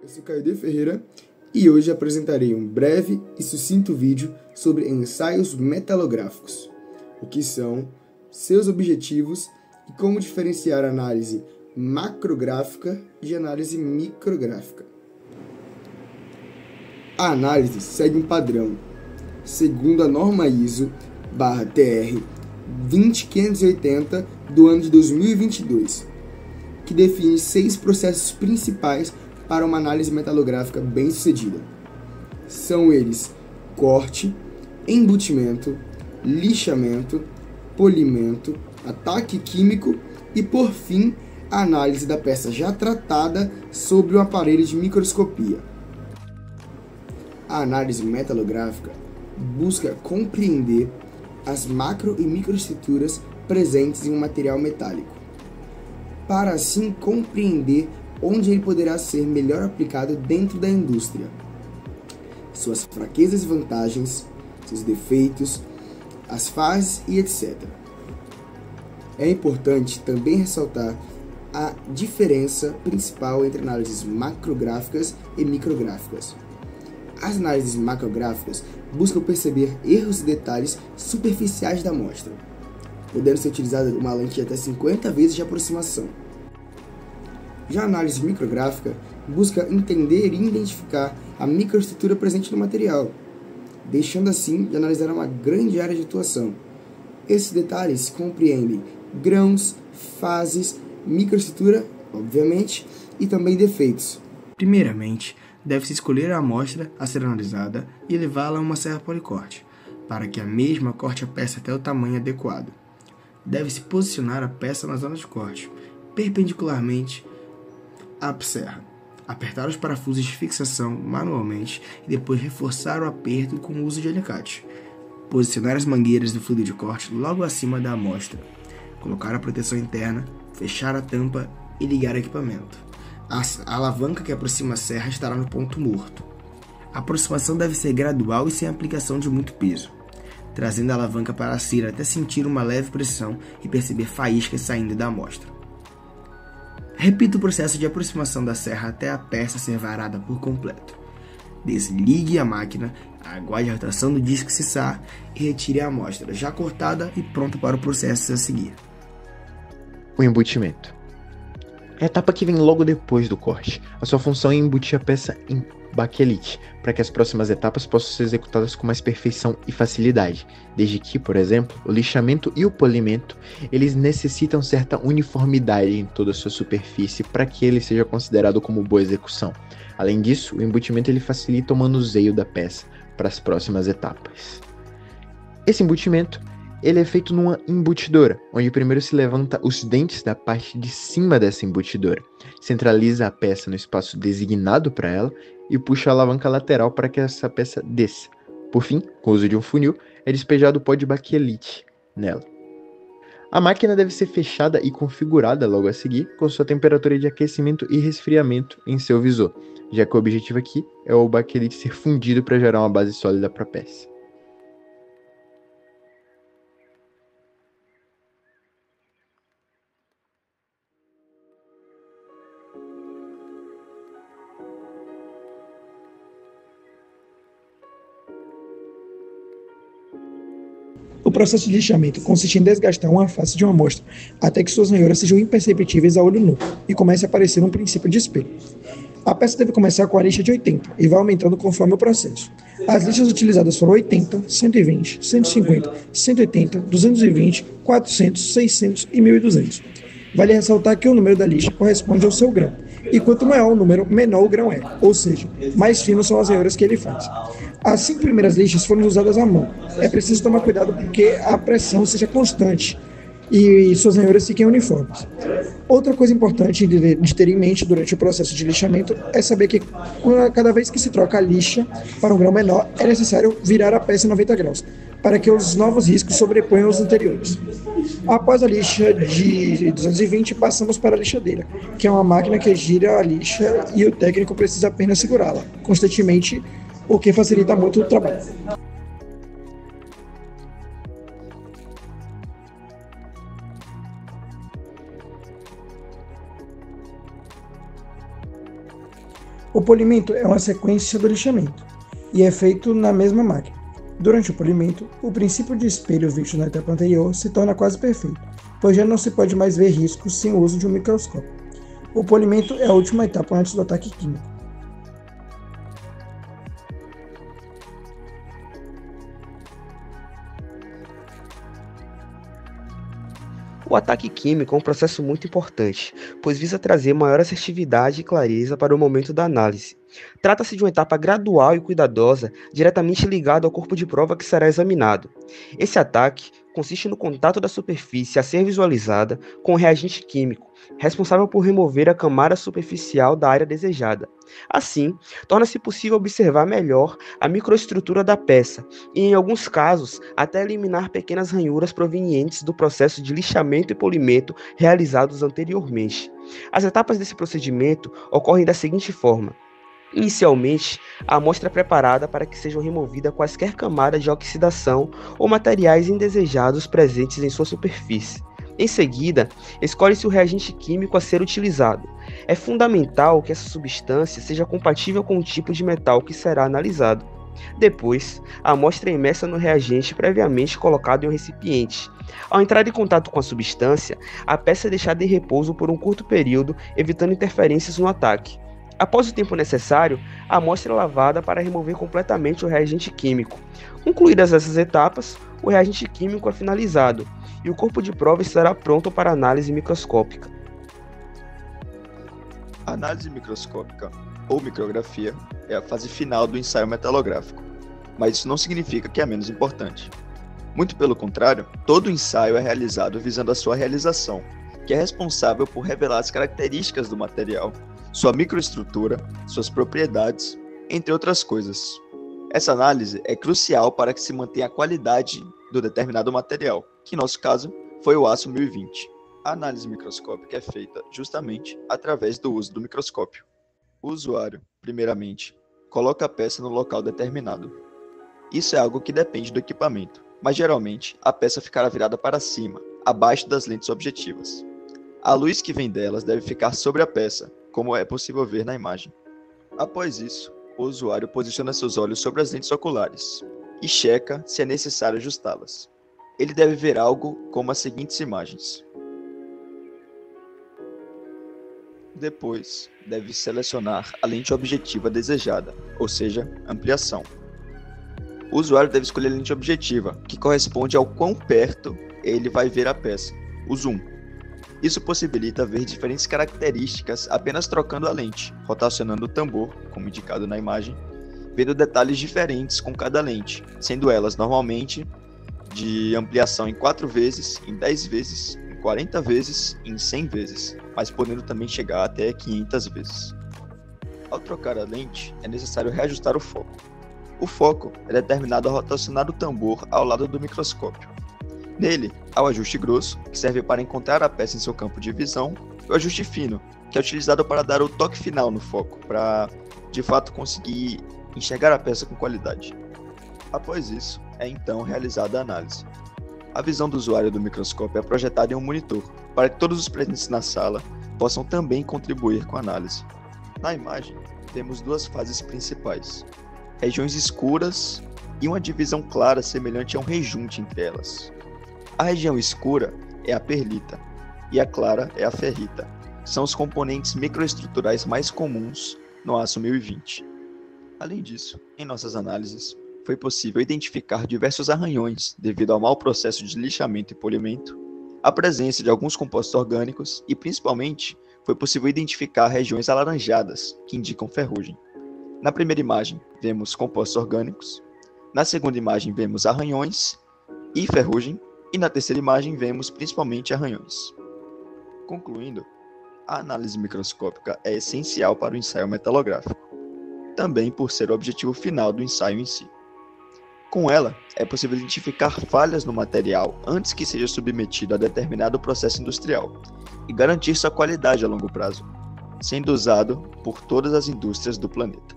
Eu sou Caio de Ferreira e hoje apresentarei um breve e sucinto vídeo sobre ensaios metalográficos, o que são, seus objetivos e como diferenciar análise macrográfica de análise micrográfica. A análise segue um padrão, segundo a norma ISO/TR 20580 do ano de 2022, que define 6 processos principais para uma análise metalográfica bem-sucedida. São eles: corte, embutimento, lixamento, polimento, ataque químico e, por fim, a análise da peça já tratada sobre o aparelho de microscopia. A análise metalográfica busca compreender as macro e microestruturas presentes em um material metálico, para assim compreender onde ele poderá ser melhor aplicado dentro da indústria, suas fraquezas e vantagens, seus defeitos, as fases e etc. É importante também ressaltar a diferença principal entre análises macrográficas e micrográficas. As análises macrográficas buscam perceber erros e detalhes superficiais da amostra, podendo ser utilizada uma lente de até 50 vezes de aproximação. Já a análise micrográfica busca entender e identificar a microestrutura presente no material, deixando assim de analisar uma grande área de atuação. Esses detalhes compreendem grãos, fases, microestrutura, obviamente, e também defeitos. Primeiramente, deve-se escolher a amostra a ser analisada e levá-la a uma serra policorte, para que a mesma corte a peça até o tamanho adequado. Deve-se posicionar a peça na zona de corte, perpendicularmente à serra, apertar os parafusos de fixação manualmente e depois reforçar o aperto com o uso de alicate. Posicionar as mangueiras do fluido de corte logo acima da amostra, colocar a proteção interna, fechar a tampa e ligar o equipamento. A alavanca que aproxima a serra estará no ponto morto. A aproximação deve ser gradual e sem aplicação de muito peso, trazendo a alavanca para a cera até sentir uma leve pressão e perceber faíscas saindo da amostra. Repita o processo de aproximação da serra até a peça ser varada por completo. Desligue a máquina, aguarde a rotação do disco cessar e retire a amostra já cortada e pronta para o processo a seguir. O embutimento é a etapa que vem logo depois do corte. A sua função é embutir a peça em baquelite, para que as próximas etapas possam ser executadas com mais perfeição e facilidade, desde que, por exemplo, o lixamento e o polimento, eles necessitam certa uniformidade em toda a sua superfície para que ele seja considerado como boa execução. Além disso, o embutimento ele facilita o manuseio da peça para as próximas etapas. Esse embutimento ele é feito numa embutidora, onde primeiro se levanta os dentes da parte de cima dessa embutidora, centraliza a peça no espaço designado para ela e puxa a alavanca lateral para que essa peça desça. Por fim, com o uso de um funil, é despejado o pó de baquelite nela. A máquina deve ser fechada e configurada logo a seguir, com sua temperatura de aquecimento e resfriamento em seu visor, já que o objetivo aqui é o baquelite ser fundido para gerar uma base sólida para a peça. O processo de lixamento consiste em desgastar uma face de uma amostra até que suas ranhuras sejam imperceptíveis a olho nu e comece a aparecer um princípio de espelho. A peça deve começar com a lixa de 80 e vai aumentando conforme o processo. As lixas utilizadas foram 80, 120, 150, 180, 220, 400, 600 e 1200. Vale ressaltar que o número da lixa corresponde ao seu grão, e quanto maior o número, menor o grão é, ou seja, mais finos são as ranhuras que ele faz. As 5 primeiras lixas foram usadas à mão. É preciso tomar cuidado porque a pressão seja constante e suas ranhuras fiquem uniformes. Outra coisa importante de ter em mente durante o processo de lixamento é saber que cada vez que se troca a lixa para um grão menor, é necessário virar a peça em 90 graus, para que os novos riscos sobreponham os anteriores. Após a lixa de 220, passamos para a lixadeira, que é uma máquina que gira a lixa e o técnico precisa apenas segurá-la constantemente, o que facilita muito o trabalho. O polimento é uma sequência do lixamento e é feito na mesma máquina. Durante o polimento, o princípio de espelho visto na etapa anterior se torna quase perfeito, pois já não se pode mais ver riscos sem o uso de um microscópio. O polimento é a última etapa antes do ataque químico. O ataque químico é um processo muito importante, pois visa trazer maior assertividade e clareza para o momento da análise. Trata-se de uma etapa gradual e cuidadosa, diretamente ligada ao corpo de prova que será examinado. Esse ataque consiste no contato da superfície a ser visualizada com o reagente químico, responsável por remover a camada superficial da área desejada. Assim, torna-se possível observar melhor a microestrutura da peça e, em alguns casos, até eliminar pequenas ranhuras provenientes do processo de lixamento e polimento realizados anteriormente. As etapas desse procedimento ocorrem da seguinte forma. Inicialmente, a amostra é preparada para que sejam removidas quaisquer camadas de oxidação ou materiais indesejados presentes em sua superfície. Em seguida, escolhe-se o reagente químico a ser utilizado. É fundamental que essa substância seja compatível com o tipo de metal que será analisado. Depois, a amostra é imersa no reagente previamente colocado em um recipiente. Ao entrar em contato com a substância, a peça é deixada em repouso por um curto período, evitando interferências no ataque. Após o tempo necessário, a amostra é lavada para remover completamente o reagente químico. Concluídas essas etapas, o reagente químico é finalizado e o corpo de prova estará pronto para análise microscópica. A análise microscópica, ou micrografia, é a fase final do ensaio metalográfico, mas isso não significa que é menos importante. Muito pelo contrário, todo ensaio é realizado visando a sua realização, que é responsável por revelar as características do material, sua microestrutura, suas propriedades, entre outras coisas. Essa análise é crucial para que se mantenha a qualidade do determinado material, que em nosso caso foi o aço 1020. A análise microscópica é feita justamente através do uso do microscópio. O usuário, primeiramente, coloca a peça no local determinado. Isso é algo que depende do equipamento, mas geralmente a peça ficará virada para cima, abaixo das lentes objetivas. A luz que vem delas deve ficar sobre a peça, como é possível ver na imagem. Após isso, o usuário posiciona seus olhos sobre as lentes oculares e checa se é necessário ajustá-las. Ele deve ver algo como as seguintes imagens. Depois, deve selecionar a lente objetiva desejada, ou seja, ampliação. O usuário deve escolher a lente objetiva, que corresponde ao quão perto ele vai ver a peça, o zoom. Isso possibilita ver diferentes características apenas trocando a lente, rotacionando o tambor, como indicado na imagem, vendo detalhes diferentes com cada lente, sendo elas normalmente de ampliação em 4 vezes, em 10 vezes, em 40 vezes e em 100 vezes, mas podendo também chegar até 500 vezes. Ao trocar a lente, é necessário reajustar o foco. O foco é determinado ao rotacionar o tambor ao lado do microscópio. Nele, há o ajuste grosso, que serve para encontrar a peça em seu campo de visão, e o ajuste fino, que é utilizado para dar o toque final no foco, para, de fato, conseguir enxergar a peça com qualidade. Após isso, é então realizada a análise. A visão do usuário do microscópio é projetada em um monitor, para que todos os presentes na sala possam também contribuir com a análise. Na imagem, temos 2 fases principais, regiões escuras e uma divisão clara semelhante a um rejunte entre elas. A região escura é a perlita e a clara é a ferrita. São os componentes microestruturais mais comuns no aço 1020. Além disso, em nossas análises, foi possível identificar diversos arranhões devido ao mau processo de lixamento e polimento, a presença de alguns compostos orgânicos e, principalmente, foi possível identificar regiões alaranjadas, que indicam ferrugem. Na primeira imagem, vemos compostos orgânicos, na segunda imagem vemos arranhões e ferrugem, e na terceira imagem vemos principalmente arranhões. Concluindo, a análise microscópica é essencial para o ensaio metalográfico, também por ser o objetivo final do ensaio em si. Com ela, é possível identificar falhas no material antes que seja submetido a determinado processo industrial e garantir sua qualidade a longo prazo, sendo usado por todas as indústrias do planeta.